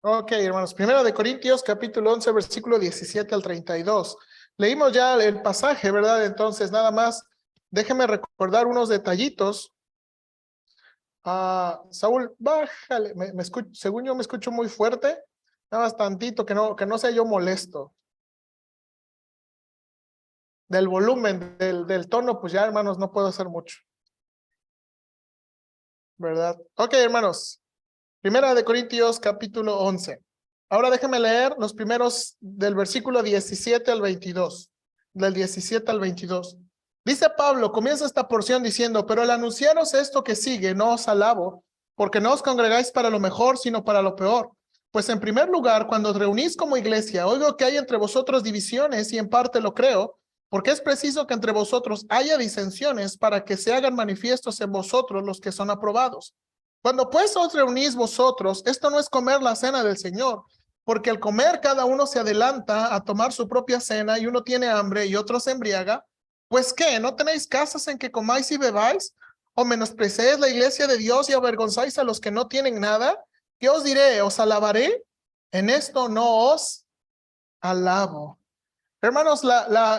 Ok, hermanos, Primera de Corintios, capítulo 11, versículo 17 al 32. Leímos ya el pasaje, ¿verdad? Entonces, nada más, déjeme recordar unos detallitos. Saúl, bájale, me escucho, según yo me escucho muy fuerte, nada más tantito, que no sea yo molesto. Del volumen, del tono, pues ya, hermanos, no puedo hacer mucho, ¿verdad? Ok, hermanos, Primera de Corintios, capítulo 11. Ahora déjenme leer los primeros del versículo 17 al 22. Del 17 al 22. Dice Pablo, comienza esta porción diciendo, pero al anunciaros esto que sigue, no os alabo, porque no os congregáis para lo mejor, sino para lo peor. Pues en primer lugar, cuando os reunís como iglesia, oigo que hay entre vosotros divisiones, y en parte lo creo, porque es preciso que entre vosotros haya disensiones para que se hagan manifiestos en vosotros los que son aprobados. Cuando pues os reunís vosotros, esto no es comer la cena del Señor, porque al comer cada uno se adelanta a tomar su propia cena y uno tiene hambre y otro se embriaga. Pues ¿qué? ¿No tenéis casas en que comáis y bebáis? ¿O menospreciáis la iglesia de Dios y avergonzáis a los que no tienen nada? ¿Qué os diré? ¿Os alabaré? En esto no os alabo. Hermanos,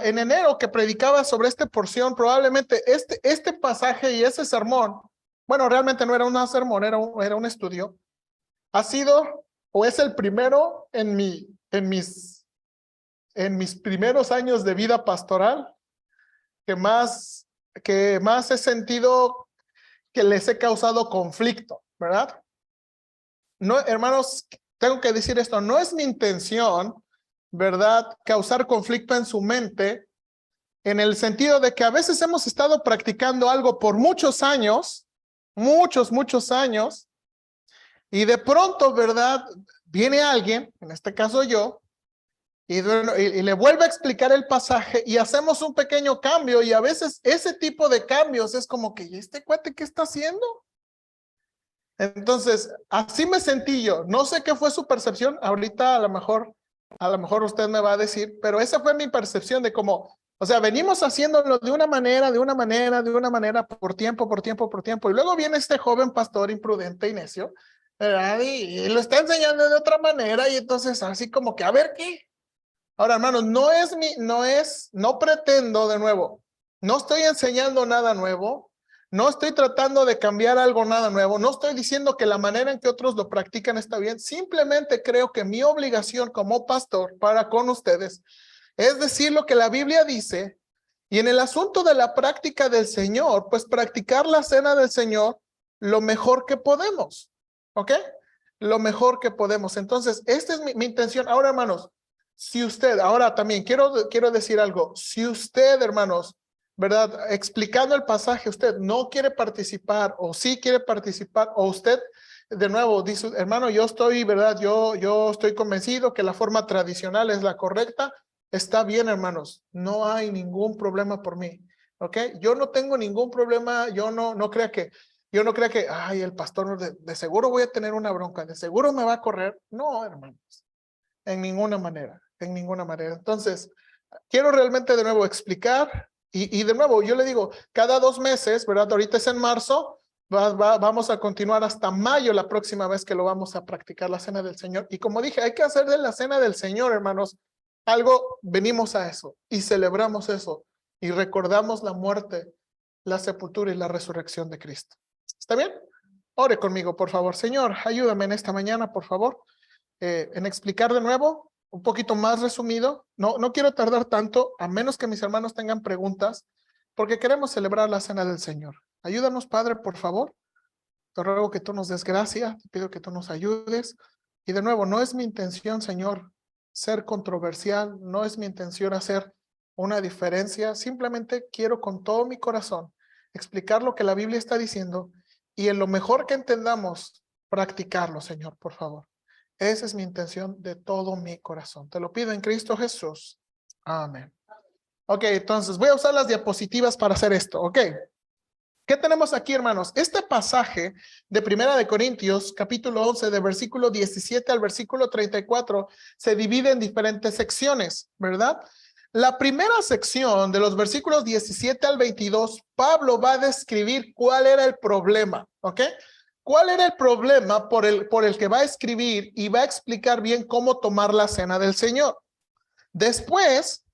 en enero que predicaba sobre esta porción, probablemente este pasaje y ese sermón, bueno, realmente no era un sermón, era un estudio, ha sido o es el primero en mis primeros años de vida pastoral que más he sentido que les he causado conflicto, ¿verdad? No, hermanos, tengo que decir esto, no es mi intención, ¿verdad?, causar conflicto en su mente, en el sentido de que a veces hemos estado practicando algo por muchos años, muchos años, y de pronto, ¿verdad?, viene alguien, en este caso yo, y le vuelve a explicar el pasaje y hacemos un pequeño cambio, y a veces ese tipo de cambios es como que, ¿y este cuate qué está haciendo? Entonces, así me sentí yo. No sé qué fue su percepción. Ahorita a lo mejor usted me va a decir, pero esa fue mi percepción de cómo, o sea, venimos haciéndolo de una manera, por tiempo. Y luego viene este joven pastor imprudente y necio, ¿verdad? Y lo está enseñando de otra manera, y entonces así como que, a ver qué. Ahora, hermanos, no pretendo de nuevo, no estoy enseñando nada nuevo, no estoy tratando de cambiar algo nada nuevo, no estoy diciendo que la manera en que otros lo practican está bien, simplemente creo que mi obligación como pastor para con ustedes es decir lo que la Biblia dice, y en el asunto de la práctica del Señor, pues practicar la cena del Señor lo mejor que podemos, ¿ok? Lo mejor que podemos. Entonces, esta es mi intención. Ahora, hermanos, si usted, ahora también quiero decir algo, si usted, hermanos, ¿verdad? Explicando el pasaje, usted no quiere participar o sí quiere participar, o usted de nuevo dice, hermano, yo estoy, ¿verdad? Yo estoy convencido que la forma tradicional es la correcta. Está bien, hermanos, no hay ningún problema por mí, ¿ok? Yo no tengo ningún problema, yo no crea que, ay, el pastor de seguro voy a tener una bronca, de seguro me va a correr. No, hermanos, en ninguna manera, en ninguna manera. Entonces, quiero realmente de nuevo explicar, y de nuevo, yo le digo, cada 2 meses, ¿verdad? Ahorita es en marzo, vamos a continuar hasta mayo, la próxima vez que lo vamos a practicar la cena del Señor. Y como dije, hay que hacer de la cena del Señor, hermanos, algo, venimos a eso y celebramos eso y recordamos la muerte, la sepultura y la resurrección de Cristo. ¿Está bien? Ore conmigo, por favor. Señor, ayúdame en esta mañana, por favor, en explicar de nuevo, un poquito más resumido. No quiero tardar tanto, a menos que mis hermanos tengan preguntas, porque queremos celebrar la cena del Señor. Ayúdanos, Padre, por favor. Te ruego que tú nos des gracia, te pido que tú nos ayudes. Y de nuevo, no es mi intención, Señor, ser controversial, no es mi intención hacer una diferencia, simplemente quiero con todo mi corazón explicar lo que la Biblia está diciendo y en lo mejor que entendamos, practicarlo, Señor, por favor. Esa es mi intención de todo mi corazón. Te lo pido en Cristo Jesús. Amén. Ok, entonces voy a usar las diapositivas para hacer esto, ok. ¿Qué tenemos aquí, hermanos? Este pasaje de Primera de Corintios, capítulo 11, de versículo 17 al versículo 34, se divide en diferentes secciones, ¿verdad? La primera sección, de los versículos 17 al 22, Pablo va a describir cuál era el problema, ¿ok? ¿Cuál era el problema por el que va a escribir y va a explicar bien cómo tomar la cena del Señor? Después,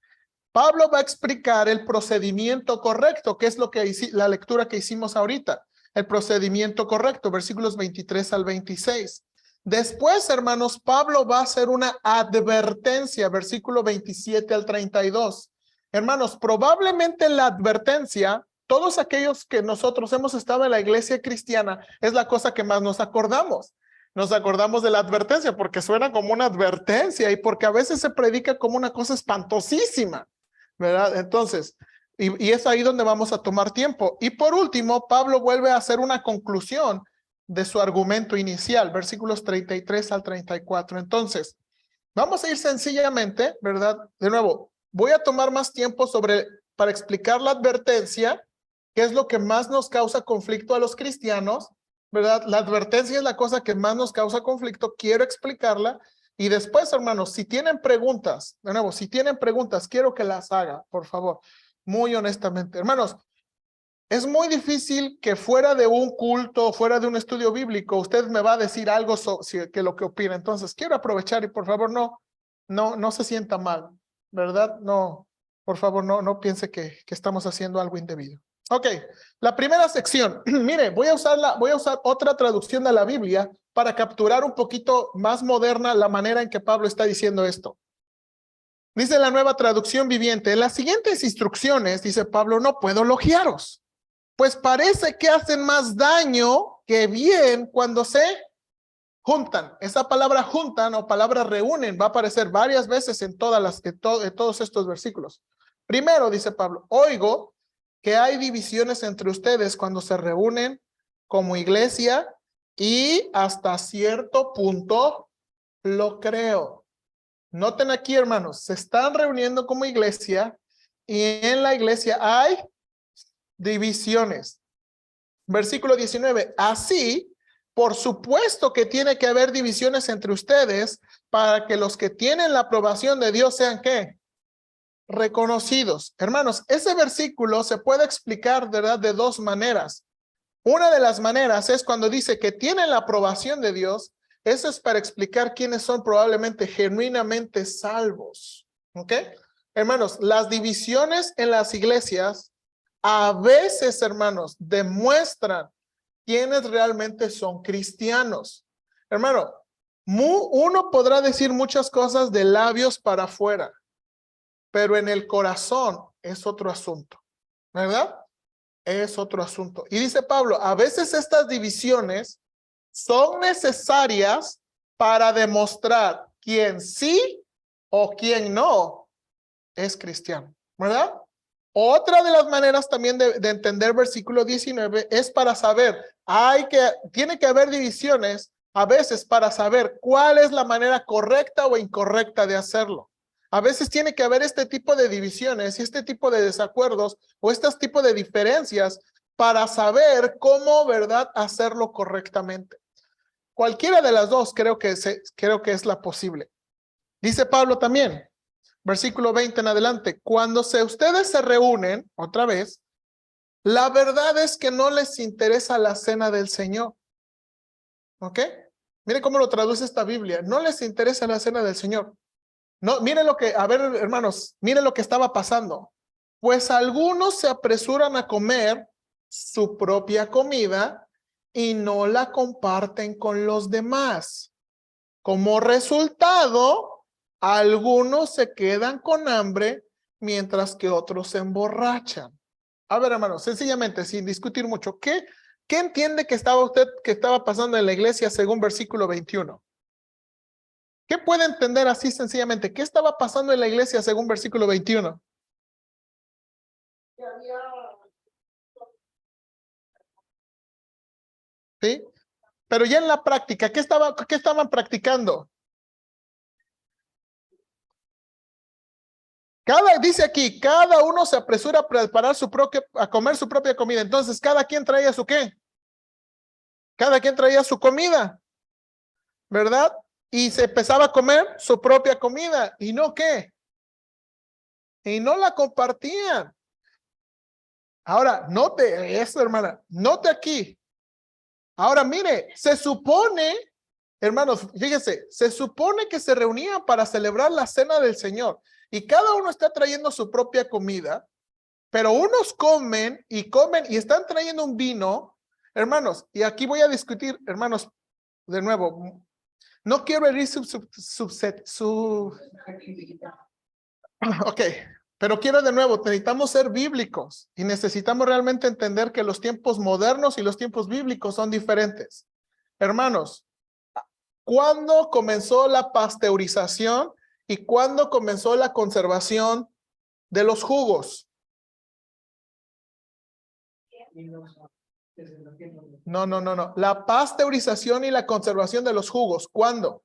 Pablo va a explicar el procedimiento correcto, que es lo que la lectura que hicimos ahorita. El procedimiento correcto, versículos 23 al 26. Después, hermanos, Pablo va a hacer una advertencia, versículo 27 al 32. Hermanos, probablemente la advertencia, todos aquellos que nosotros hemos estado en la iglesia cristiana, es la cosa que más nos acordamos. Nos acordamos de la advertencia porque suena como una advertencia y porque a veces se predica como una cosa espantosísima, ¿verdad? Entonces, y es ahí donde vamos a tomar tiempo. Y por último, Pablo vuelve a hacer una conclusión de su argumento inicial, versículos 33 al 34. Entonces, vamos a ir sencillamente, ¿verdad? De nuevo, voy a tomar más tiempo para explicar la advertencia, que es lo que más nos causa conflicto a los cristianos, ¿verdad? La advertencia es la cosa que más nos causa conflicto, quiero explicarla. Y después, hermanos, si tienen preguntas, de nuevo, si tienen preguntas, quiero que las haga, por favor, muy honestamente. Hermanos, es muy difícil que fuera de un culto, fuera de un estudio bíblico, usted me va a decir algo que lo que opina. Entonces, quiero aprovechar y por favor no se sienta mal, ¿verdad? No, por favor, no piense que estamos haciendo algo indebido. Ok, la primera sección, mire, voy a usar otra traducción de la Biblia para capturar un poquito más moderna la manera en que Pablo está diciendo esto. Dice la Nueva Traducción Viviente, en las siguientes instrucciones, dice Pablo, no puedo elogiaros, pues parece que hacen más daño que bien cuando se juntan. Esa palabra juntan o palabra reúnen va a aparecer varias veces en todos estos versículos. Primero, dice Pablo, oigo que hay divisiones entre ustedes cuando se reúnen como iglesia y hasta cierto punto lo creo. Noten aquí, hermanos, se están reuniendo como iglesia y en la iglesia hay divisiones. Versículo 19, así, por supuesto que tiene que haber divisiones entre ustedes para que los que tienen la aprobación de Dios sean, ¿qué? Reconocidos. Hermanos, ese versículo se puede explicar, ¿verdad?, de dos maneras. Una de las maneras es cuando dice que tienen la aprobación de Dios, eso es para explicar quiénes son probablemente genuinamente salvos. ¿Ok? Hermanos, las divisiones en las iglesias a veces, hermanos, demuestran quiénes realmente son cristianos. Hermano, uno podrá decir muchas cosas de labios para afuera, pero en el corazón es otro asunto, ¿verdad? Es otro asunto. Y dice Pablo, a veces estas divisiones son necesarias para demostrar quién sí o quién no es cristiano, ¿verdad? Otra de las maneras también de entender versículo 19 es para saber, tiene que haber divisiones a veces para saber cuál es la manera correcta o incorrecta de hacerlo. A veces tiene que haber este tipo de divisiones y este tipo de desacuerdos o este tipo de diferencias para saber cómo, ¿verdad?, hacerlo correctamente. Cualquiera de las dos creo que es la posible. Dice Pablo también, versículo 20 en adelante, cuando ustedes se reúnen, otra vez, la verdad es que no les interesa la cena del Señor. ¿Ok? Mire cómo lo traduce esta Biblia. No les interesa la cena del Señor. No, miren a ver, hermanos, miren lo que estaba pasando. Pues algunos se apresuran a comer su propia comida y no la comparten con los demás. Como resultado, algunos se quedan con hambre mientras que otros se emborrachan. A ver, hermanos, sencillamente, sin discutir mucho, ¿qué entiende que estaba pasando en la iglesia según versículo 21? ¿Qué puede entender así sencillamente? ¿Qué estaba pasando en la iglesia según versículo 21? ¿Sí? Pero ya en la práctica, ¿qué estaban practicando? Dice aquí, cada uno se apresura a preparar a comer su propia comida. Entonces, ¿cada quien traía su qué? Cada quien traía su comida, ¿verdad? Y se empezaba a comer su propia comida. ¿Y no qué? Y no la compartían. Ahora, note eso, hermana. Note aquí. Ahora mire, se supone, hermanos, fíjense, se supone que se reunían para celebrar la cena del Señor y cada uno está trayendo su propia comida, pero unos comen y están trayendo un vino, hermanos, y aquí voy a discutir, hermanos, de nuevo, no quiero herir ok, pero quiero de nuevo, necesitamos ser bíblicos y necesitamos realmente entender que los tiempos modernos y los tiempos bíblicos son diferentes. Hermanos, ¿cuándo comenzó la pasteurización y cuándo comenzó la conservación de los jugos? No. La pasteurización y la conservación de los jugos, ¿cuándo?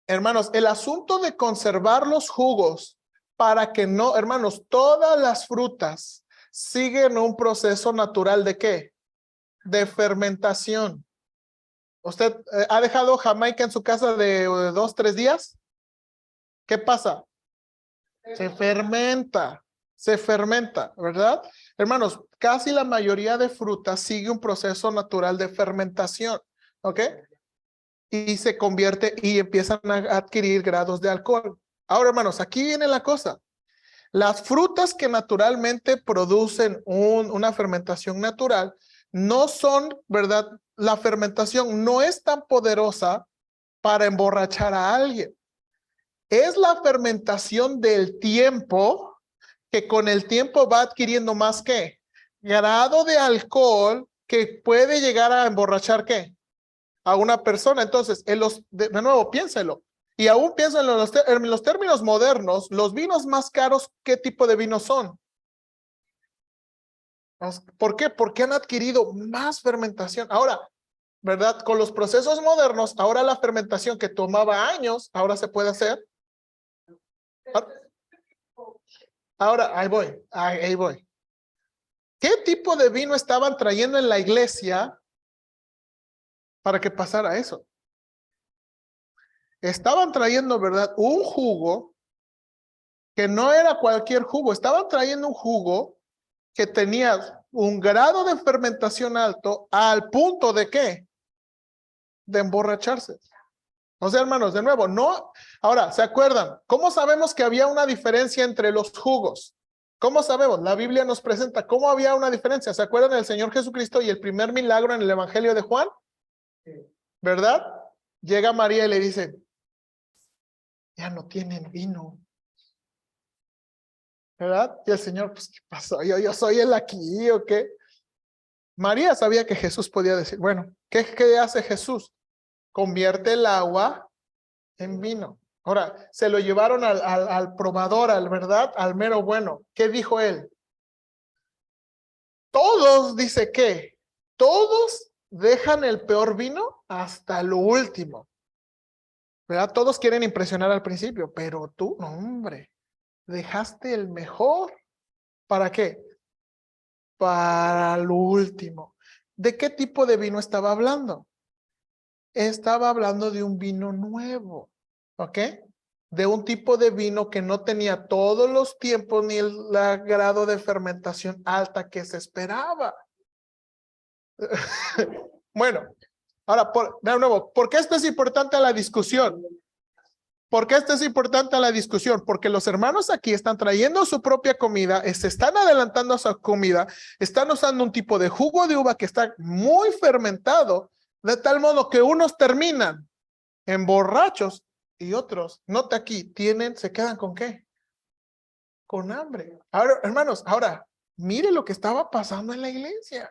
Hermanos, el asunto de conservar los jugos para que no, hermanos, todas las frutas siguen un proceso natural ¿de qué? De fermentación. ¿Usted ha dejado Jamaica en su casa de 2, 3 días? ¿Qué pasa? Se fermenta, ¿verdad? Hermanos, casi la mayoría de frutas sigue un proceso natural de fermentación, ¿ok? Y se convierte y empiezan a adquirir grados de alcohol. Ahora, hermanos, aquí viene la cosa. Las frutas que naturalmente producen una fermentación natural no son, ¿verdad? La fermentación no es tan poderosa para emborrachar a alguien. Es la fermentación del tiempo que con el tiempo va adquiriendo más que grado de alcohol que puede llegar a emborrachar ¿qué? A una persona. Entonces, de nuevo, piénselo. Y aún piénsalo en los términos modernos, los vinos más caros, ¿qué tipo de vinos son? ¿Por qué? Porque han adquirido más fermentación. Ahora, ¿verdad? Con los procesos modernos, ahora la fermentación que tomaba años, ahora se puede hacer. Ahora, ahí voy. ¿Qué tipo de vino estaban trayendo en la iglesia para que pasara eso? Estaban trayendo, ¿verdad? Un jugo que no era cualquier jugo. Estaban trayendo un jugo que tenía un grado de fermentación alto al punto de ¿qué? De emborracharse. O sea, hermanos, de nuevo, no. Ahora, ¿se acuerdan? ¿Cómo sabemos que había una diferencia entre los jugos? ¿Cómo sabemos? La Biblia nos presenta cómo había una diferencia. ¿Se acuerdan del Señor Jesucristo y el primer milagro en el Evangelio de Juan? ¿Verdad? Llega María y le dice, ya no tienen vino. ¿Verdad? Y el Señor, pues, ¿qué pasó? Yo soy el aquí, ¿o qué? María sabía que Jesús podía decir, bueno, ¿qué hace Jesús? Convierte el agua en vino. Ahora, se lo llevaron al probador, ¿verdad? Al mero bueno. ¿Qué dijo él? Todos, dice que, todos dejan el peor vino hasta lo último. ¿Verdad? Todos quieren impresionar al principio, pero tú, no, hombre, dejaste el mejor. ¿Para qué? Para lo último. ¿De qué tipo de vino estaba hablando? Estaba hablando de un vino nuevo, ¿ok? De un tipo de vino que no tenía todos los tiempos ni el grado de fermentación alta que se esperaba. Bueno, ahora, de nuevo, ¿por qué esto es importante a la discusión? ¿Por qué esto es importante a la discusión? Porque los hermanos aquí están trayendo su propia comida, se están adelantando a su comida, están usando un tipo de jugo de uva que está muy fermentado, de tal modo que unos terminan en borrachos y otros, nota aquí, se quedan ¿con qué? Con hambre. Ahora, hermanos, mire lo que estaba pasando en la iglesia.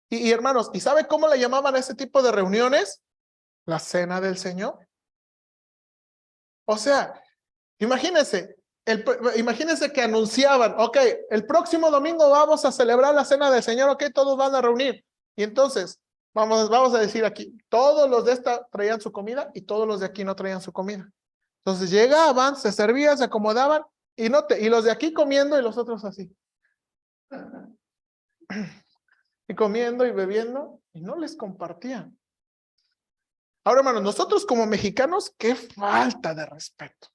Y hermanos, ¿y sabe cómo le llamaban a ese tipo de reuniones? La cena del Señor. O sea, imagínense, imagínense que anunciaban, ok, el próximo domingo vamos a celebrar la cena del Señor, ok, todos van a reunir. Y entonces, vamos a decir aquí, todos los de esta traían su comida y todos los de aquí no traían su comida. Entonces llegaban, se servían, se acomodaban y los de aquí comiendo y los otros así. Y comiendo y bebiendo y no les compartían. Ahora, hermanos, nosotros como mexicanos, qué falta de respeto.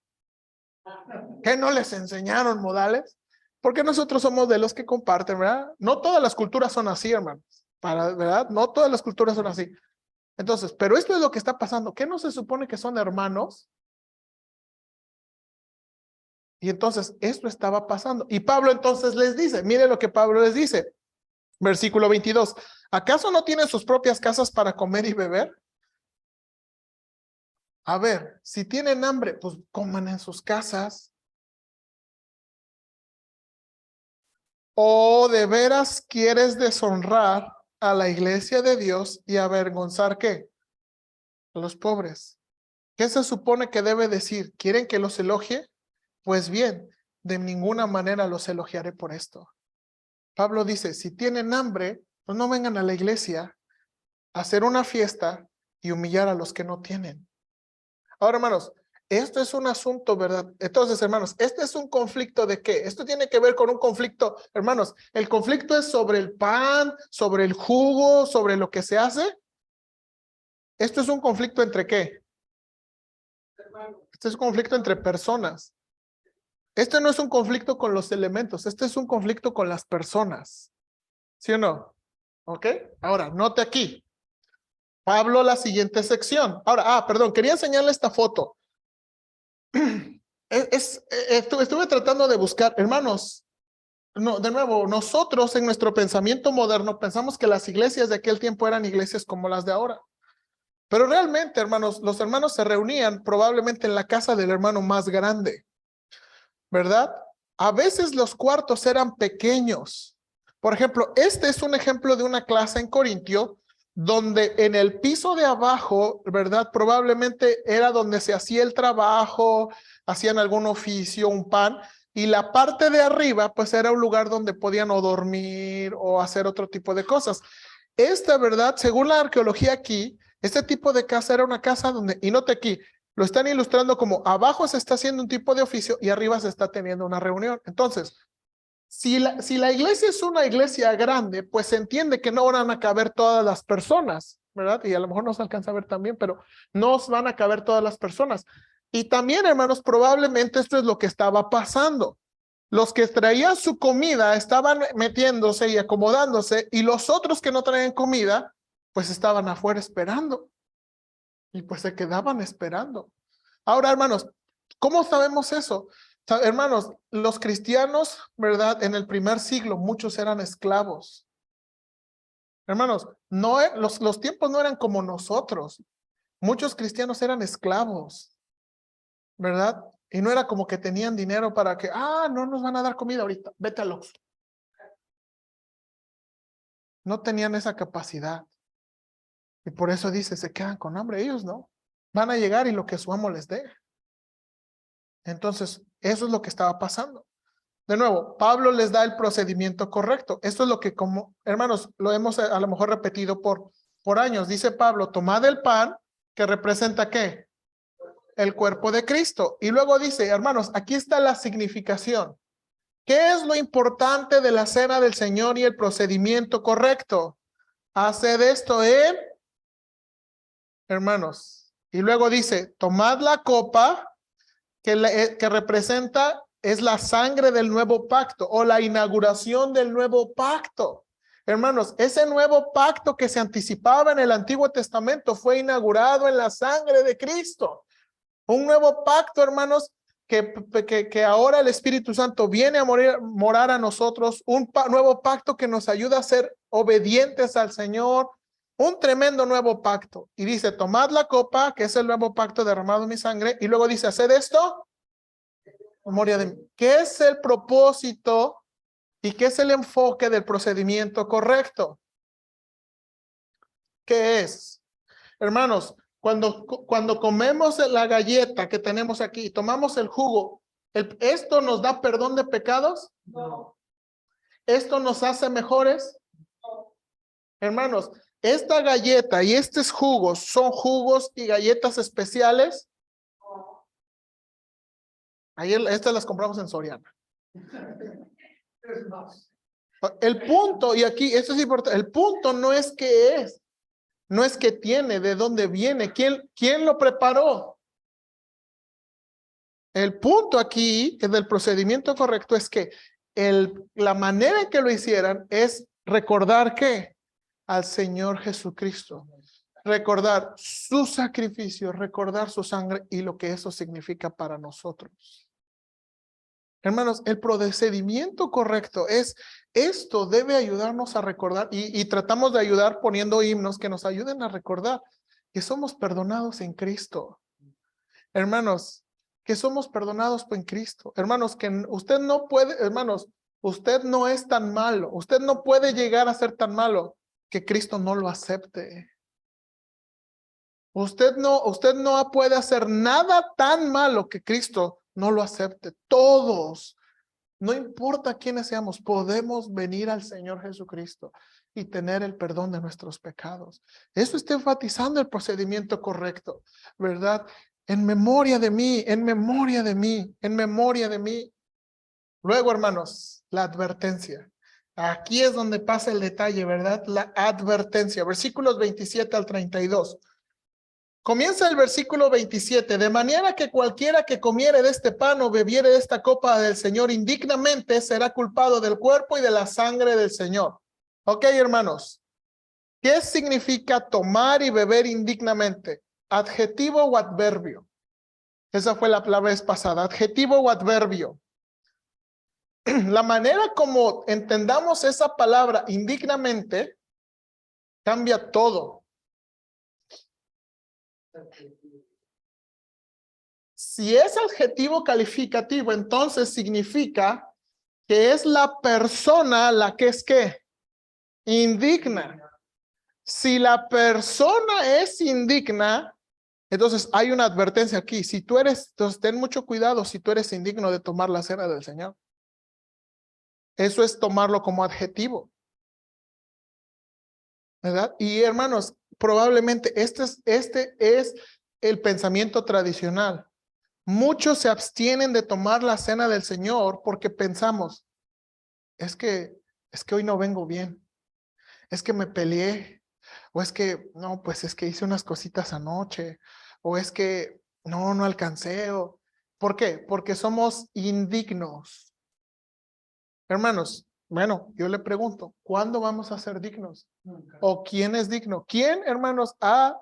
¿Qué no les enseñaron modales? Porque nosotros somos de los que comparten, ¿verdad? No todas las culturas son así, hermanos. ¿Verdad? No todas las culturas son así. Entonces, pero esto es lo que está pasando. ¿Qué no se supone que son hermanos? Y entonces esto estaba pasando. Y Pablo entonces les dice, mire lo que Pablo les dice. Versículo 22. ¿Acaso no tienen sus propias casas para comer y beber? A ver, si tienen hambre, pues coman en sus casas. ¿O de veras quieres deshonrar a la iglesia de Dios y avergonzar qué? A los pobres. ¿Qué se supone que debe decir? ¿Quieren que los elogie? Pues bien, de ninguna manera los elogiaré por esto. Pablo dice, si tienen hambre, pues no vengan a la iglesia a hacer una fiesta y humillar a los que no tienen. Ahora, hermanos, esto es un asunto, ¿verdad? Entonces, hermanos, este es un conflicto ¿de qué? Esto tiene que ver con un conflicto, hermanos, el conflicto es sobre el pan, sobre el jugo, sobre lo que se hace. Esto es un conflicto ¿entre qué? Este es un conflicto entre personas. Este no es un conflicto con los elementos, este es un conflicto con las personas. ¿Sí o no? ¿Ok? Ahora, note aquí. Pablo, la siguiente sección. Ahora, perdón, quería enseñarle esta foto. Estuve tratando de buscar, hermanos, no, de nuevo, nosotros en nuestro pensamiento moderno pensamos que las iglesias de aquel tiempo eran iglesias como las de ahora. Pero realmente, hermanos, los hermanos se reunían probablemente en la casa del hermano más grande, ¿verdad? A veces los cuartos eran pequeños. Por ejemplo, este es un ejemplo de una clase en Corintio, donde en el piso de abajo, ¿verdad? Probablemente era donde se hacía el trabajo, hacían algún oficio, un pan, y la parte de arriba, pues era un lugar donde podían o dormir o hacer otro tipo de cosas. Esta, ¿verdad? Según la arqueología aquí, este tipo de casa era una casa donde, y note aquí, lo están ilustrando como abajo se está haciendo un tipo de oficio y arriba se está teniendo una reunión. Entonces, si la iglesia es una iglesia grande, pues se entiende que no van a caber todas las personas, ¿verdad? Y a lo mejor no se alcanza a ver también, pero no van a caber todas las personas. Y también, hermanos, probablemente esto es lo que estaba pasando. Los que traían su comida estaban metiéndose y acomodándose, y los otros que no traían comida, pues estaban afuera esperando. Y pues se quedaban esperando. Ahora, hermanos, ¿cómo sabemos eso? Hermanos, los cristianos, ¿verdad? En el primer siglo, muchos eran esclavos. Hermanos, no, los tiempos no eran como nosotros. Muchos cristianos eran esclavos, ¿verdad? Y no era como que tenían dinero para que, no nos van a dar comida ahorita, vete al Oxxo. No tenían esa capacidad. Y por eso dice, se quedan con hambre ellos, ¿no? Van a llegar y lo que su amo les dé. Entonces, eso es lo que estaba pasando. De nuevo, Pablo les da el procedimiento correcto. Esto es lo que, como hermanos, lo hemos a lo mejor repetido por años. Dice Pablo, tomad el pan, que representa ¿qué? El cuerpo de Cristo. Y luego dice, hermanos, aquí está la significación. ¿Qué es lo importante de la cena del Señor y el procedimiento correcto? Haced esto hermanos. Y luego dice, tomad la copa que representa es la sangre del nuevo pacto o la inauguración del nuevo pacto. Hermanos, ese nuevo pacto que se anticipaba en el Antiguo Testamento fue inaugurado en la sangre de Cristo. Un nuevo pacto, hermanos, que ahora el Espíritu Santo viene a morar a nosotros, un nuevo pacto que nos ayuda a ser obedientes al Señor, un tremendo nuevo pacto. Y dice, tomad la copa, que es el nuevo pacto derramado en mi sangre, y luego dice, haced esto, memoria de mí. ¿Qué es el propósito y qué es el enfoque del procedimiento correcto? ¿Qué es? Hermanos, cuando comemos la galleta que tenemos aquí y tomamos el jugo, ¿esto nos da perdón de pecados? No. ¿Esto nos hace mejores? No. Hermanos, esta galleta y estos jugos son jugos y galletas especiales. No. Ayer estas las compramos en Soriana. El punto, y aquí esto es importante, el punto no es qué es, no es qué tiene, de dónde viene, quién lo preparó. El punto aquí, del procedimiento correcto, es que la manera en que lo hicieran es recordar ¿qué? Al Señor Jesucristo. Recordar su sacrificio, recordar su sangre y lo que eso significa para nosotros. Hermanos, el procedimiento correcto es, esto debe ayudarnos a recordar y tratamos de ayudar poniendo himnos que nos ayuden a recordar que somos perdonados en Cristo. Hermanos, que somos perdonados en Cristo. Hermanos, que usted no puede, hermanos, usted no es tan malo. Usted no puede llegar a ser tan malo que Cristo no lo acepte. Usted no puede hacer nada tan malo que Cristo no lo acepte. Todos, no importa quiénes seamos, podemos venir al Señor Jesucristo y tener el perdón de nuestros pecados. Eso está enfatizando el procedimiento correcto, ¿verdad? En memoria de mí, en memoria de mí, en memoria de mí. Luego, hermanos, la advertencia. Aquí es donde pasa el detalle, ¿verdad? La advertencia. Versículos 27 al 32. Comienza el versículo 27. De manera que cualquiera que comiere de este pan o bebiere de esta copa del Señor indignamente será culpado del cuerpo y de la sangre del Señor. Ok, hermanos. ¿Qué significa tomar y beber indignamente? ¿Adjetivo o adverbio? Esa fue la vez pasada. ¿Adjetivo o adverbio? La manera como entendamos esa palabra indignamente cambia todo. Si es adjetivo calificativo, entonces significa que es la persona la que es ¿qué? Indigna. Si la persona es indigna, entonces hay una advertencia aquí. Si tú eres, entonces ten mucho cuidado si tú eres indigno de tomar la cena del Señor. Eso es tomarlo como adjetivo, ¿verdad? Y hermanos, probablemente este es el pensamiento tradicional. Muchos se abstienen de tomar la cena del Señor porque pensamos, es que hoy no vengo bien, es que me peleé, o es que, no, pues es que hice unas cositas anoche, o es que no alcancé. ¿Por qué? Porque somos indignos. Hermanos, bueno, yo le pregunto, ¿cuándo vamos a ser dignos? Nunca. ¿O quién es digno? ¿Quién, hermanos, ha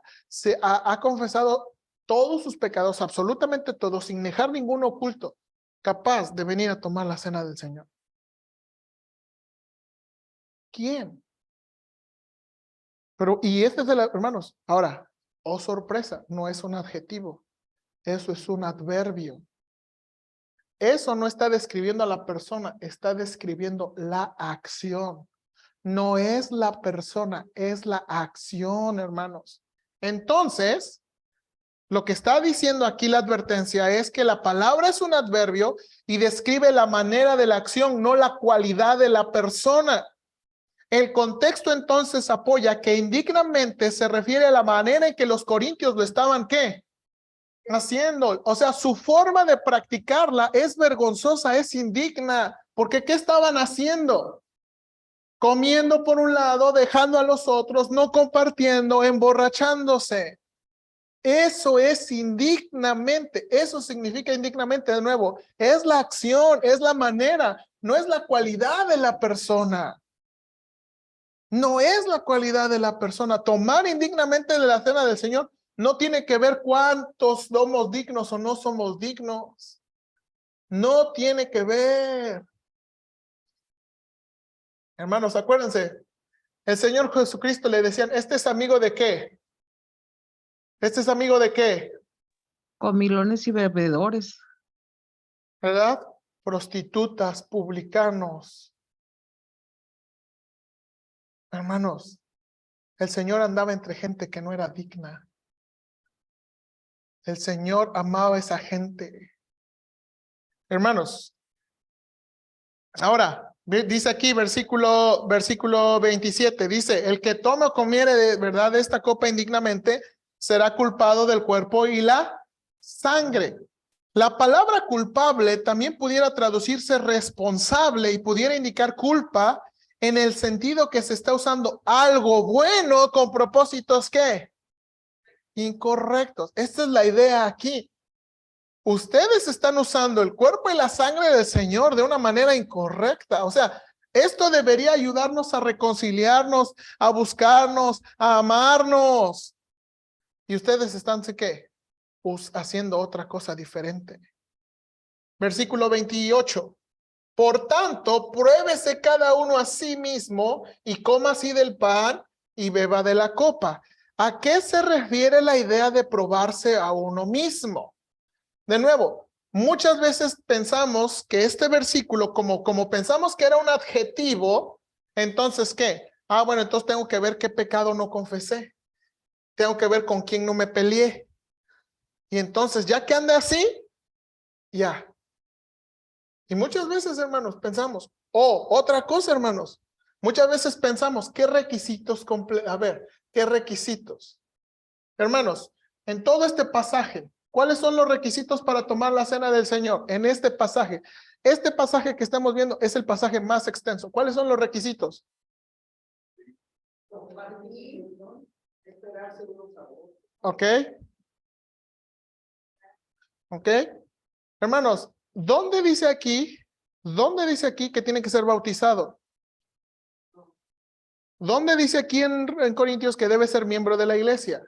confesado todos sus pecados, absolutamente todos, sin dejar ninguno oculto, capaz de venir a tomar la cena del Señor? ¿Quién? Pero, y este es de los hermanos. Ahora, oh sorpresa, no es un adjetivo, eso es un adverbio. Eso no está describiendo a la persona, está describiendo la acción. No es la persona, es la acción, hermanos. Entonces, lo que está diciendo aquí la advertencia es que la palabra es un adverbio y describe la manera de la acción, no la cualidad de la persona. El contexto entonces apoya que indignamente se refiere a la manera en que los corintios lo estaban, ¿qué? Haciendo. O sea, su forma de practicarla es vergonzosa, es indigna. Porque ¿qué estaban haciendo? Comiendo por un lado, dejando a los otros, no compartiendo, emborrachándose. Eso es indignamente, eso significa indignamente de nuevo. Es la acción, es la manera, no es la cualidad de la persona. No es la cualidad de la persona. Tomar indignamente de la cena del Señor no tiene que ver cuántos somos dignos o no somos dignos. No tiene que ver. Hermanos, acuérdense, el Señor Jesucristo le decían, ¿este es amigo de qué? ¿Este es amigo de qué? Comilones y bebedores. ¿Verdad? Prostitutas, publicanos. Hermanos, el Señor andaba entre gente que no era digna. El Señor amaba a esa gente. Hermanos, ahora, dice aquí versículo 27, dice, el que toma o comiere de verdad esta copa indignamente será culpado del cuerpo y la sangre. La palabra culpable también pudiera traducirse responsable y pudiera indicar culpa en el sentido que se está usando algo bueno con propósitos ¿qué? Incorrectos. Esta es la idea aquí. ustedes están usando el cuerpo y la sangre del Señor de una manera incorrecta. O sea, esto debería ayudarnos a reconciliarnos, a buscarnos, a amarnos. Y ustedes están, ¿qué? Haciendo otra cosa diferente. Versículo 28. Por tanto, pruébese cada uno a sí mismo y coma así del pan y beba de la copa. ¿A qué se refiere la idea de probarse a uno mismo? De nuevo, muchas veces pensamos que este versículo, como pensamos que era un adjetivo, entonces, ¿qué? Ah, bueno, entonces tengo que ver qué pecado no confesé. Tengo que ver con quién no me peleé. Y entonces, ya que ande así, ya. Y muchas veces, hermanos, pensamos, otra cosa, hermanos. Muchas veces pensamos, ¿qué requisitos a ver, qué requisitos? Hermanos, en todo este pasaje, ¿cuáles son los requisitos para tomar la cena del Señor? En este pasaje que estamos viendo es el pasaje más extenso. ¿Cuáles son los requisitos? ¿Ok? ¿Ok? Hermanos, ¿dónde dice aquí que tiene que ser bautizado? ¿Dónde dice aquí en Corintios que debe ser miembro de la iglesia?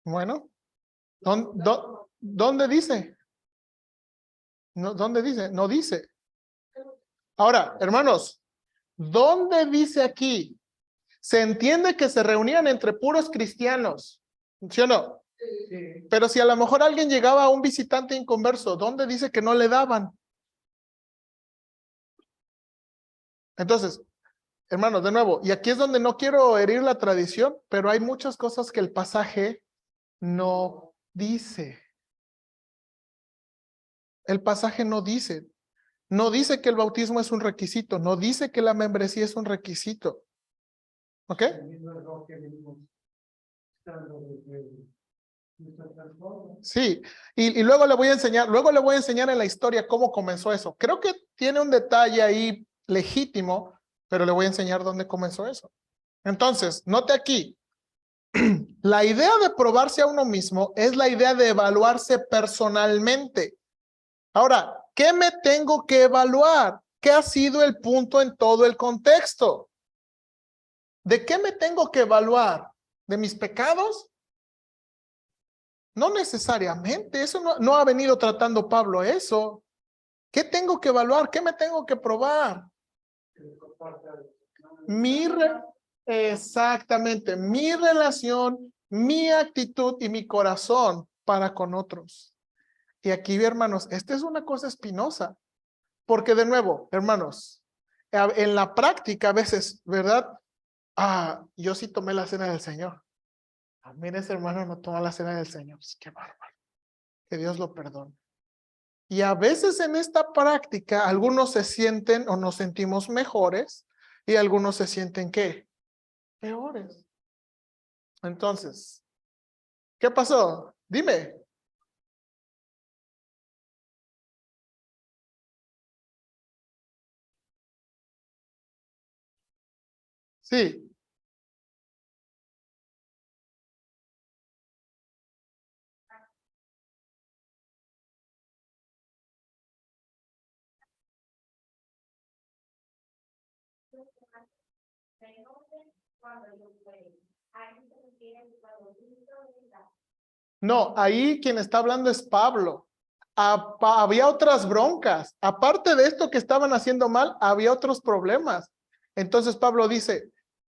Bueno, ¿dónde dice? No, ¿dónde dice? No dice. Ahora, hermanos, ¿dónde dice aquí? Se entiende que se reunían entre puros cristianos, ¿sí o no? Sí. Pero si a lo mejor alguien llegaba a un visitante inconverso, ¿dónde dice que no le daban? Entonces, hermanos, de nuevo, y aquí es donde no quiero herir la tradición, pero hay muchas cosas que el pasaje no dice. El pasaje no dice. No dice que el bautismo es un requisito, no dice que la membresía es un requisito. ¿Ok? Sí, y luego le voy a enseñar en la historia cómo comenzó eso. Creo que tiene un detalle ahí legítimo, pero le voy a enseñar dónde comenzó eso. Entonces, note aquí, la idea de probarse a uno mismo es la idea de evaluarse personalmente. Ahora, ¿qué me tengo que evaluar? ¿Qué ha sido el punto en todo el contexto? ¿De qué me tengo que evaluar? ¿De mis pecados? No necesariamente, eso no ha venido tratando Pablo eso. ¿Qué tengo que evaluar? ¿Qué me tengo que probar? Mi re- Exactamente, mi relación, mi actitud y mi corazón para con otros. Y aquí, hermanos, esta es una cosa espinosa, porque de nuevo, hermanos, en la práctica a veces, ¿verdad? Yo sí tomé la cena del Señor. Mira, ese hermano no toma la cena del Señor. Qué bárbaro. Que Dios lo perdone. Y a veces en esta práctica, algunos se sienten o nos sentimos mejores y algunos se sienten, ¿qué? Peores. Entonces, ¿qué pasó? Dime. Sí. No, ahí quien está hablando es Pablo. Había otras broncas. Aparte de esto que estaban haciendo mal, había otros problemas. Entonces Pablo dice,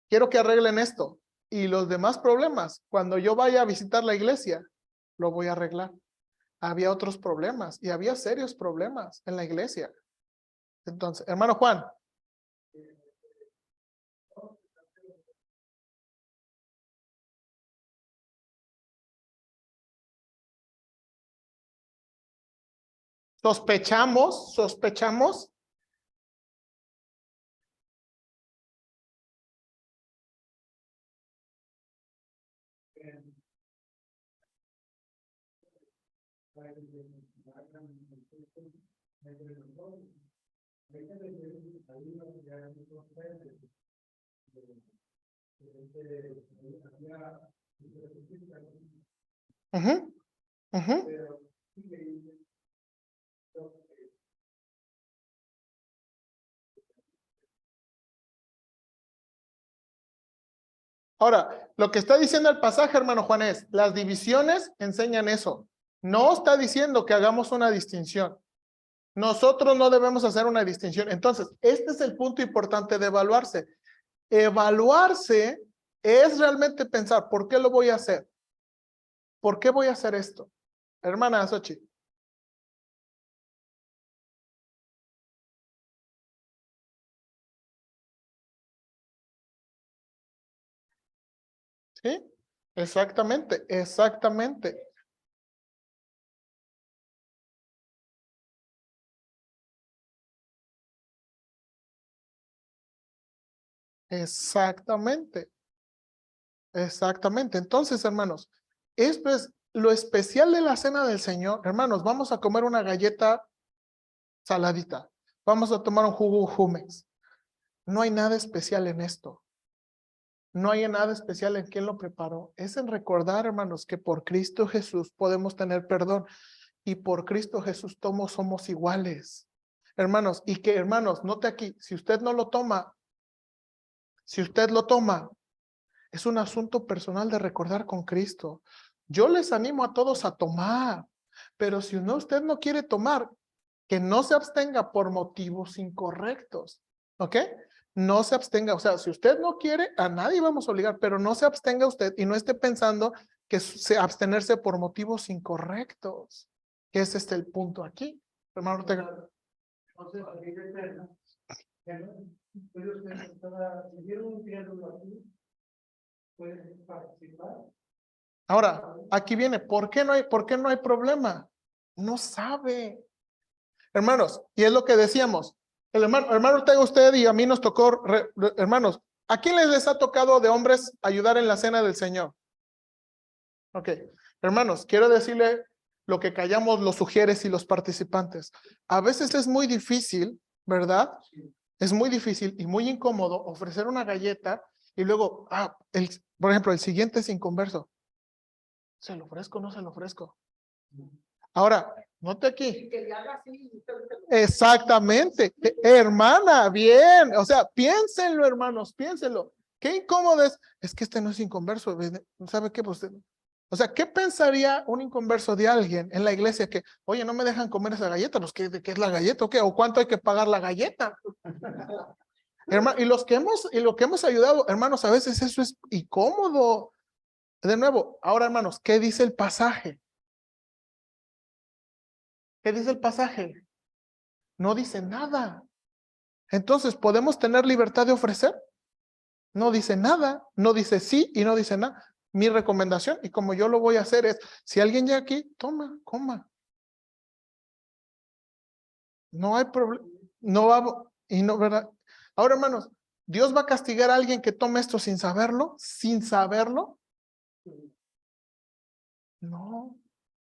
quiero que arreglen esto. Y los demás problemas, cuando yo vaya a visitar la iglesia, lo voy a arreglar. Había otros problemas y había serios problemas en la iglesia. Entonces, hermano Juan. Sospechamos. Ujú, ujú. Ahora, lo que está diciendo el pasaje, hermano Juan, es, las divisiones enseñan eso. No está diciendo que hagamos una distinción. Nosotros no debemos hacer una distinción. Entonces, este es el punto importante de evaluarse. Evaluarse es realmente pensar, ¿por qué lo voy a hacer? ¿Por qué voy a hacer esto? Hermana Xochitl. ¿Sí? Exactamente, exactamente, exactamente, exactamente. Entonces, hermanos, esto es lo especial de la cena del Señor. Hermanos, vamos a comer una galleta saladita. Vamos a tomar un jugo Jumex. No hay nada especial en esto. No hay nada especial en quién lo preparó. Es en recordar, hermanos, que por Cristo Jesús podemos tener perdón y por Cristo Jesús todos somos iguales. Hermanos, y que hermanos, note aquí, si usted no lo toma, si usted lo toma, es un asunto personal de recordar con Cristo. Yo les animo a todos a tomar, pero si no, usted no quiere tomar, que no se abstenga por motivos incorrectos, ¿ok? No se abstenga, o sea, si usted no quiere, a nadie vamos a obligar, pero no se abstenga usted y no esté pensando que abstenerse por motivos incorrectos, que es el punto aquí. Hermano Ortega. Ahora, aquí viene, por qué no hay problema? No sabe. Hermanos, y es lo que decíamos, el hermano Ortega, usted y a mí nos tocó, hermanos, ¿a quién les ha tocado de hombres ayudar en la cena del Señor? Ok, hermanos, quiero decirle lo que callamos los sugieres y los participantes. A veces es muy difícil, ¿verdad? Es muy difícil y muy incómodo ofrecer una galleta y luego, por ejemplo, el siguiente es inconverso. ¿Se lo ofrezco o no se lo ofrezco? Ahora, note aquí. Exactamente. Hermana, bien. O sea, piénsenlo, hermanos, piénsenlo. Qué incómodo es. Es que este no es inconverso. ¿Sabe qué? Pues, o sea, ¿qué pensaría un inconverso de alguien en la iglesia que, oye, no me dejan comer esa galleta? ¿De qué es la galleta o qué? ¿O cuánto hay que pagar la galleta? Hermano, y lo que hemos ayudado, hermanos, a veces eso es incómodo. De nuevo, ahora, hermanos, ¿qué dice el pasaje? ¿Qué dice el pasaje? No dice nada. Entonces, ¿podemos tener libertad de ofrecer? No dice nada, no dice sí y no dice nada. Mi recomendación, y como yo lo voy a hacer, es, si alguien ya aquí, toma, coma. No hay problema, no va, y no, ¿verdad? Ahora, hermanos, ¿Dios va a castigar a alguien que tome esto sin saberlo? ¿Sin saberlo? No,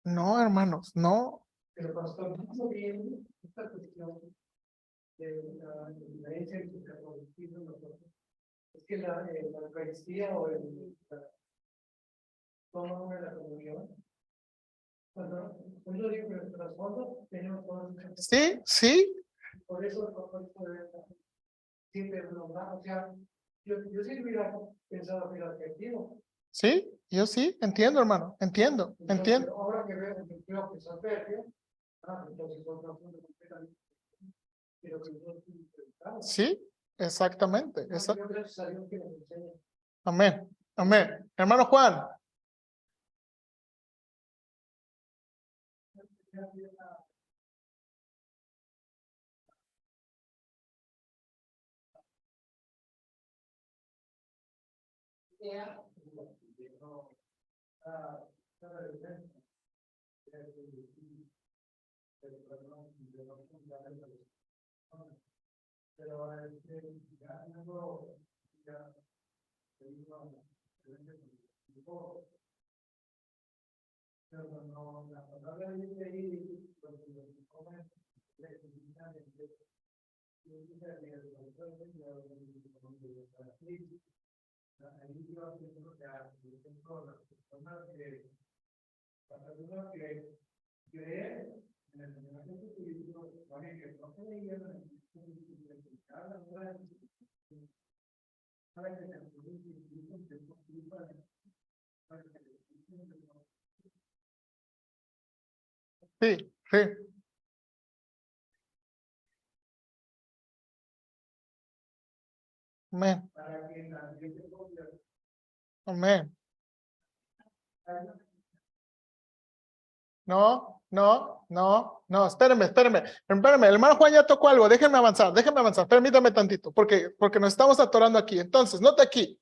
no, hermanos, no. Pero pastor, ¿no bien esta cuestión de la herencia del catolicismo? Es que la Eucaristía o toma una de la comunión. Pues yo digo que en el trasfondo tenemos todos. Sí, sí. Por eso siempre nombramos, o sea, yo sí hubiera pensado que era objetivo. Sí, yo sí, entiendo, hermano, entiendo, entonces, entiendo. Ahora que veo que creo que es advertio, entonces otro punto completamente. Pero que no es sí, exactamente. Gracias a Dios que nos enseña. Amén, amén. Hermano Juan. Sí, sí. Amén. Amén. No, espérenme. El hermano Juan ya tocó algo, déjenme avanzar, permítame tantito, porque nos estamos atorando aquí. Entonces, note aquí,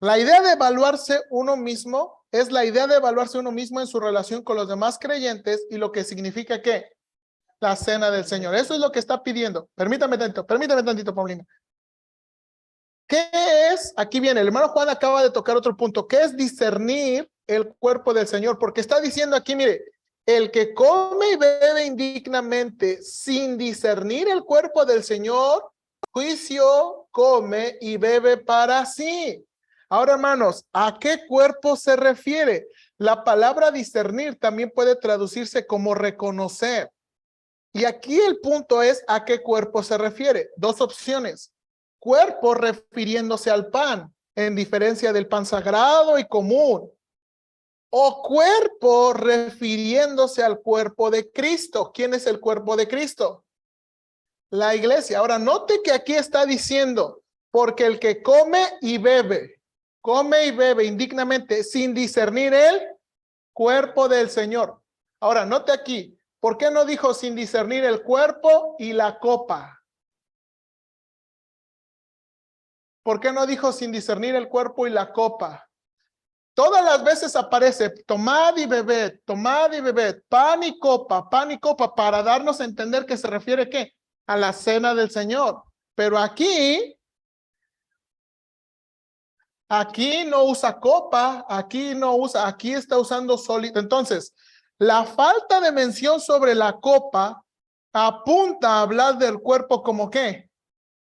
la idea de evaluarse uno mismo es la idea de evaluarse uno mismo en su relación con los demás creyentes y lo que significa que la cena del Señor. Eso es lo que está pidiendo. Permítame tantito, Paulina. ¿Qué es? Aquí viene, el hermano Juan acaba de tocar otro punto. ¿Qué es discernir el cuerpo del Señor? Porque está diciendo aquí, mire, el que come y bebe indignamente sin discernir el cuerpo del Señor, juicio come y bebe para sí. Ahora, hermanos, ¿a qué cuerpo se refiere? La palabra discernir también puede traducirse como reconocer. Y aquí el punto es ¿a qué cuerpo se refiere? Dos opciones. Cuerpo refiriéndose al pan, en diferencia del pan sagrado y común. O cuerpo refiriéndose al cuerpo de Cristo. ¿Quién es el cuerpo de Cristo? La iglesia. Ahora, note que aquí está diciendo, porque el que come y bebe indignamente sin discernir el cuerpo del Señor. Ahora, note aquí, ¿por qué no dijo sin discernir el cuerpo y la copa? ¿Por qué no dijo sin discernir el cuerpo y la copa? Todas las veces aparece tomad y bebed, pan y copa, para darnos a entender que se refiere ¿qué? A la cena del Señor. Pero aquí no usa copa, aquí está usando sólido. Entonces, la falta de mención sobre la copa apunta a hablar del cuerpo como ¿qué?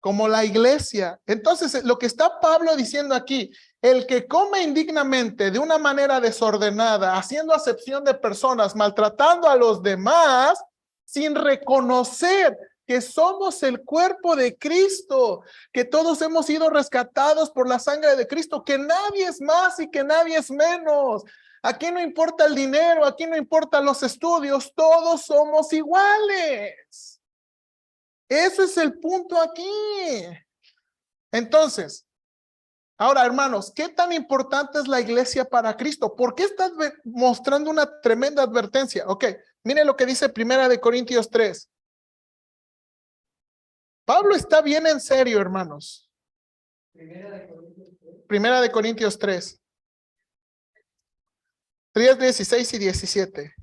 Como la iglesia. Entonces, lo que está Pablo diciendo aquí, el que come indignamente de una manera desordenada, haciendo acepción de personas, maltratando a los demás, sin reconocer que somos el cuerpo de Cristo, que todos hemos sido rescatados por la sangre de Cristo, que nadie es más y que nadie es menos. Aquí no importa el dinero, aquí no importan los estudios, todos somos iguales. Ese es el punto aquí. Entonces, ahora hermanos, ¿qué tan importante es la iglesia para Cristo? ¿Por qué estás mostrando una tremenda advertencia? Ok, miren lo que dice Primera de Corintios 3. Pablo está bien en serio, hermanos. Primera de Corintios 3. 3, 16 y 17.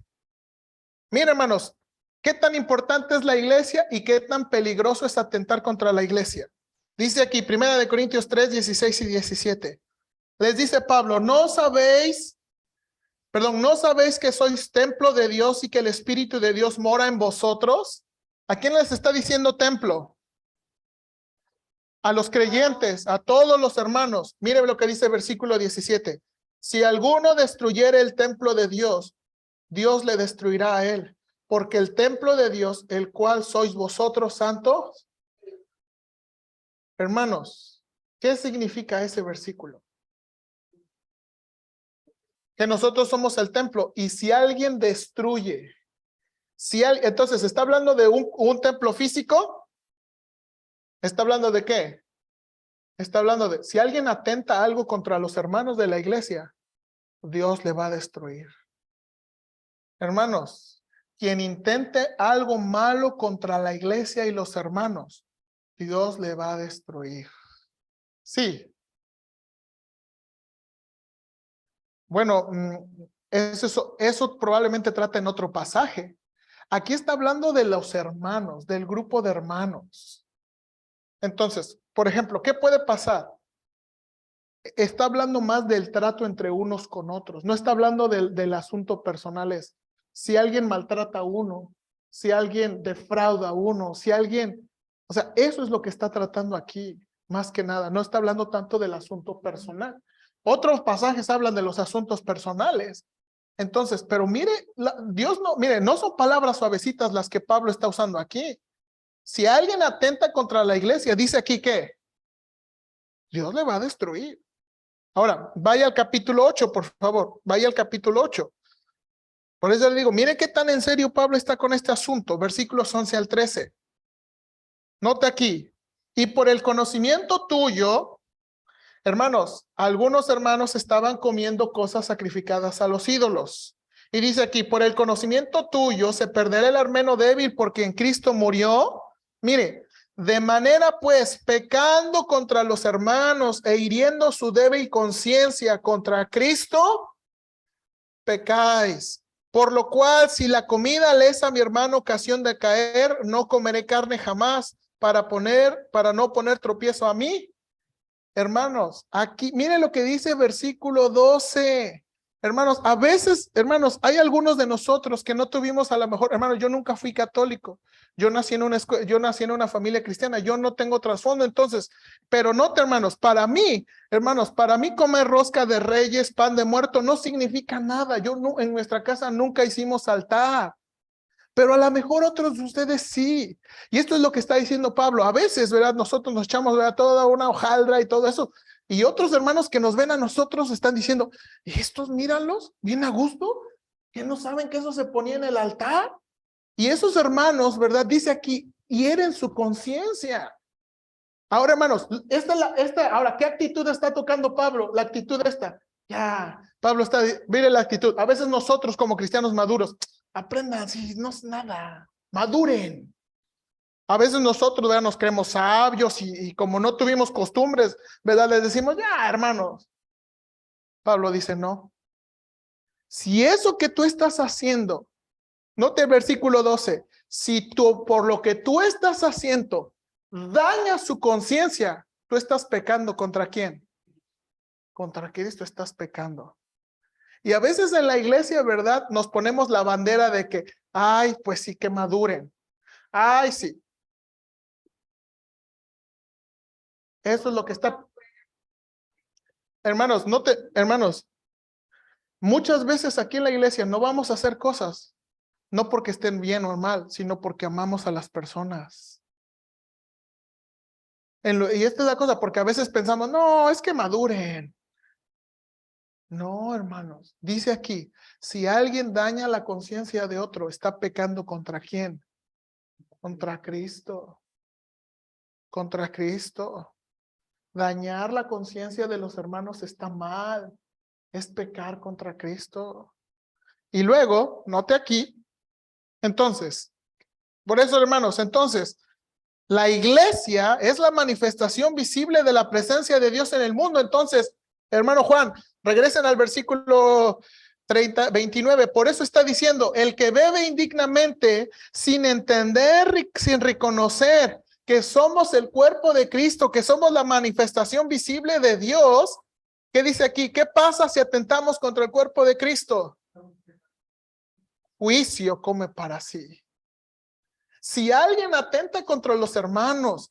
Miren, hermanos, ¿qué tan importante es la iglesia y qué tan peligroso es atentar contra la iglesia? Dice aquí, Primera de Corintios 3, 16 y 17. Les dice Pablo, ¿no sabéis que sois templo de Dios y que el Espíritu de Dios mora en vosotros? ¿A quién les está diciendo templo? A los creyentes, a todos los hermanos. Mire lo que dice el versículo 17. Si alguno destruyere el templo de Dios, Dios le destruirá a él, porque el templo de Dios, el cual sois vosotros santos. Hermanos, ¿qué significa ese versículo? Que nosotros somos el templo, y si alguien destruye, entonces, ¿está hablando de un templo físico? ¿Está hablando de qué? Está hablando de, si alguien atenta algo contra los hermanos de la iglesia, Dios le va a destruir. Hermanos, quien intente algo malo contra la iglesia y los hermanos, Dios le va a destruir. Sí. Bueno, eso probablemente trata en otro pasaje. Aquí está hablando de los hermanos, del grupo de hermanos. Entonces, por ejemplo, ¿qué puede pasar? Está hablando más del trato entre unos con otros. No está hablando del asunto personal. Si alguien maltrata a uno, si alguien defrauda a uno, si alguien... O sea, eso es lo que está tratando aquí, más que nada. No está hablando tanto del asunto personal. Otros pasajes hablan de los asuntos personales. Entonces, pero mire, Dios no, mire, no son palabras suavecitas las que Pablo está usando aquí. Si alguien atenta contra la iglesia, dice aquí que Dios le va a destruir. Ahora, vaya al capítulo 8, por favor, vaya al capítulo 8. Por eso le digo, mire qué tan en serio Pablo está con este asunto, versículos 11 al 13. Note aquí, y por el conocimiento tuyo, hermanos, algunos hermanos estaban comiendo cosas sacrificadas a los ídolos. Y dice aquí, por el conocimiento tuyo se perderá el armeno débil porque en Cristo murió. Mire, de manera pues, pecando contra los hermanos e hiriendo su débil conciencia contra Cristo, pecáis. Por lo cual, si la comida le es a mi hermano ocasión de caer, no comeré carne jamás para no poner tropiezo a mí. Hermanos, aquí, miren lo que dice versículo 12. Hermanos, a veces, hermanos, hay algunos de nosotros que no tuvimos a lo mejor, hermanos, yo nunca fui católico. Yo nací en una familia cristiana, yo no tengo trasfondo, entonces, pero note, hermanos, para mí comer rosca de reyes, pan de muerto, no significa nada. En nuestra casa nunca hicimos altar. Pero a lo mejor otros de ustedes sí. Y esto es lo que está diciendo Pablo. A veces, ¿verdad? Nosotros nos echamos, ¿verdad? Toda una hojaldra y todo eso. Y otros hermanos que nos ven a nosotros están diciendo, ¿y estos míralos? Bien a gusto. ¿Que no saben que eso se ponía en el altar? Y esos hermanos, ¿verdad? Dice aquí, hieren su conciencia. Ahora, hermanos, ahora, ¿qué actitud está tocando Pablo? La actitud esta. Ya, Pablo está, mire la actitud. A veces nosotros como cristianos maduros, aprendan, si no es nada, maduren. A veces nosotros, ¿verdad? Nos creemos sabios y como no tuvimos costumbres, ¿verdad? Les decimos, ya, hermanos. Pablo dice, no. Si eso que tú estás haciendo, note el versículo 12, si tú, por lo que tú estás haciendo, daña su conciencia, tú estás pecando ¿contra quién? Contra Cristo estás pecando. Y a veces en la iglesia, ¿verdad? Nos ponemos la bandera de que, ay, pues sí, que maduren. Ay, sí. Eso es lo que está. Hermanos, hermanos, muchas veces aquí en la iglesia no vamos a hacer cosas, no porque estén bien o mal, sino porque amamos a las personas. Y esta es la cosa, porque a veces pensamos, no, es que maduren. No, hermanos, dice aquí, si alguien daña la conciencia de otro, está pecando ¿contra quién? Contra Cristo. Contra Cristo. Dañar la conciencia de los hermanos está mal. Es pecar contra Cristo. Y luego, note aquí, entonces, por eso, hermanos, entonces, la iglesia es la manifestación visible de la presencia de Dios en el mundo. Entonces, hermano Juan, regresen al versículo 29. Por eso está diciendo, el que bebe indignamente, sin entender, sin reconocer que somos el cuerpo de Cristo, que somos la manifestación visible de Dios. ¿Qué dice aquí? ¿Qué pasa si atentamos contra el cuerpo de Cristo? Juicio come para sí. Si alguien atenta contra los hermanos,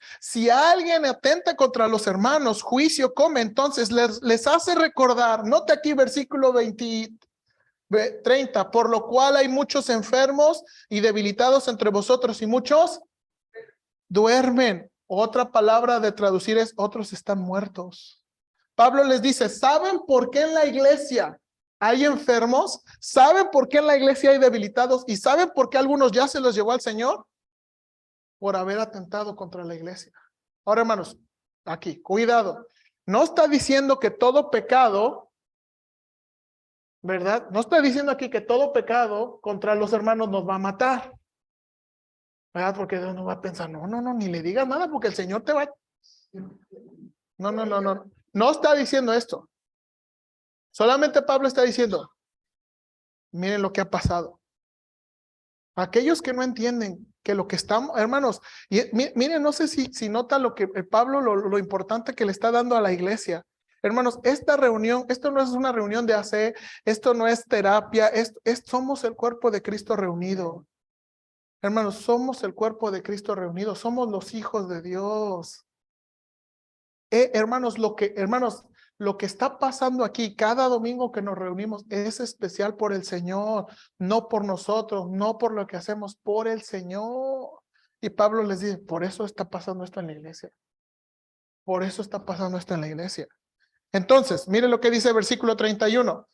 juicio come. Entonces les hace recordar, note aquí versículo 30, por lo cual hay muchos enfermos y debilitados entre vosotros y muchos duermen. Otra palabra de traducir es otros están muertos. Pablo les dice, ¿saben por qué en la iglesia hay enfermos? ¿Saben por qué en la iglesia hay debilitados? ¿Y saben por qué algunos ya se los llevó al Señor? Por haber atentado contra la iglesia. Ahora, hermanos, aquí, cuidado. No está diciendo que todo pecado, ¿verdad? No está diciendo aquí que todo pecado contra los hermanos nos va a matar. ¿Verdad? Porque Dios no va a pensar, no, ni le digas nada porque el Señor te va. No. No está diciendo esto. Solamente Pablo está diciendo, miren lo que ha pasado. Aquellos que no entienden que lo que estamos, hermanos, y miren, no sé si nota lo que Pablo, lo importante que le está dando a la iglesia. Hermanos, esta reunión, esto no es una reunión de AC, esto no es terapia, somos el cuerpo de Cristo reunido. Hermanos, somos el cuerpo de Cristo reunido, somos los hijos de Dios. Hermanos, lo que está pasando aquí cada domingo que nos reunimos es especial por el Señor, no por nosotros, no por lo que hacemos, por el Señor. Y Pablo les dice, por eso está pasando esto en la iglesia. Por eso está pasando esto en la iglesia. Entonces, mire lo que dice el versículo 31.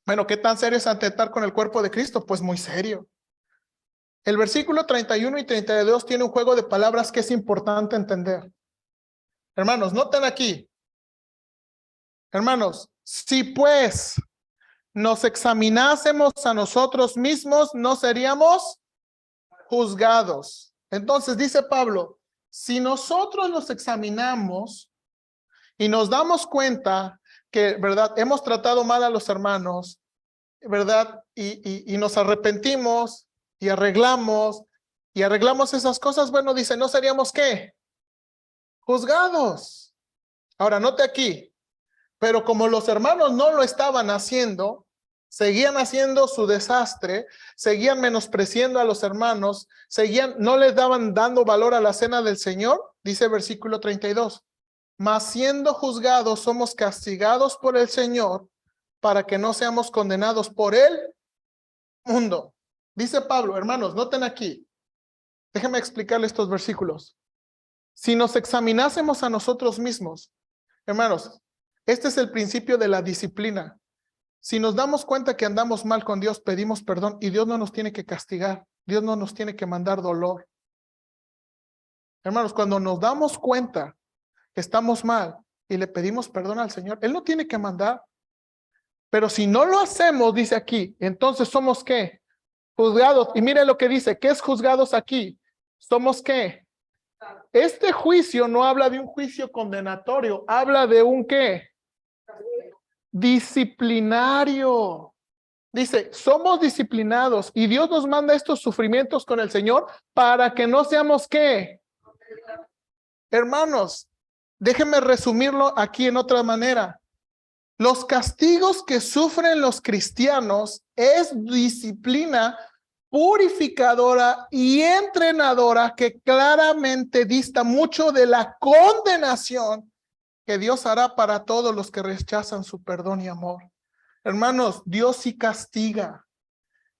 Bueno, ¿qué tan serio es atentar con el cuerpo de Cristo? Pues muy serio. El versículo 31 y 32 tiene un juego de palabras que es importante entender. Hermanos, noten aquí. Hermanos, si pues nos examinásemos a nosotros mismos, no seríamos juzgados. Entonces dice Pablo, si nosotros nos examinamos y nos damos cuenta que, ¿verdad? Hemos tratado mal a los hermanos, ¿verdad? Y nos arrepentimos y arreglamos esas cosas, bueno, dice, ¿no seríamos qué? Juzgados. Ahora, note aquí, pero como los hermanos no lo estaban haciendo, seguían haciendo su desastre, seguían menospreciando a los hermanos, no les daban dando valor a la cena del Señor, dice versículo 32, mas siendo juzgados somos castigados por el Señor para que no seamos condenados por el mundo. Dice Pablo, hermanos, noten aquí, déjenme explicarles estos versículos. Si nos examinásemos a nosotros mismos, hermanos, este es el principio de la disciplina. Si nos damos cuenta que andamos mal con Dios, pedimos perdón y Dios no nos tiene que castigar. Dios no nos tiene que mandar dolor. Hermanos, cuando nos damos cuenta que estamos mal y le pedimos perdón al Señor, Él no tiene que mandar. Pero si no lo hacemos, dice aquí, entonces somos ¿qué? Juzgados. Y mire lo que dice, ¿qué es juzgados aquí? ¿Somos qué? Este juicio no habla de un juicio condenatorio, habla de un ¿qué? Disciplinario. Dice, somos disciplinados y Dios nos manda estos sufrimientos con el Señor para que no seamos ¿qué? Hermanos, déjenme resumirlo aquí en otra manera. Los castigos que sufren los cristianos es disciplina purificadora y entrenadora que claramente dista mucho de la condenación que Dios hará para todos los que rechazan su perdón y amor. Hermanos, Dios sí castiga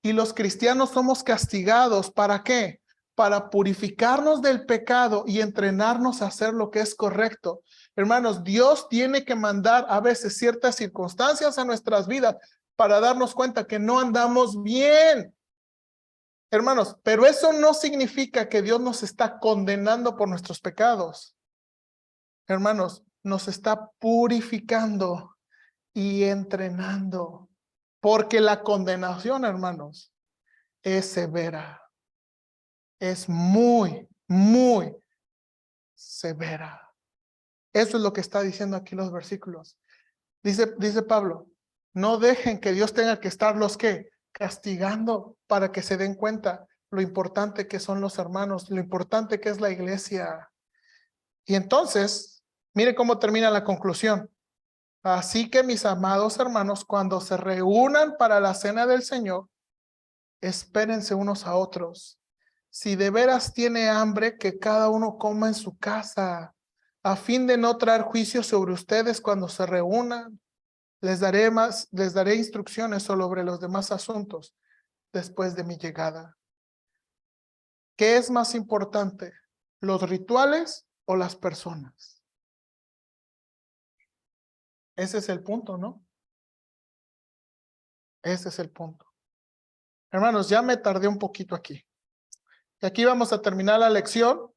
y los cristianos somos castigados. ¿Para qué? Para purificarnos del pecado y entrenarnos a hacer lo que es correcto. Hermanos, Dios tiene que mandar a veces ciertas circunstancias a nuestras vidas para darnos cuenta que no andamos bien. Hermanos, pero eso no significa que Dios nos está condenando por nuestros pecados. Hermanos, nos está purificando y entrenando. Porque la condenación, hermanos, es severa. Es muy, muy severa. Eso es lo que está diciendo aquí los versículos. Dice Pablo, no dejen que Dios tenga que estarlos ¿qué? Castigando para que se den cuenta lo importante que son los hermanos, lo importante que es la iglesia. Y entonces, mire cómo termina la conclusión. Así que mis amados hermanos, cuando se reúnan para la cena del Señor, espérense unos a otros. Si de veras tiene hambre, que cada uno coma en su casa, a fin de no traer juicio sobre ustedes cuando se reúnan. Les daré instrucciones sobre los demás asuntos después de mi llegada. ¿Qué es más importante? ¿Los rituales o las personas? Ese es el punto, ¿no? Ese es el punto. Hermanos, ya me tardé un poquito aquí. Y aquí vamos a terminar la lección.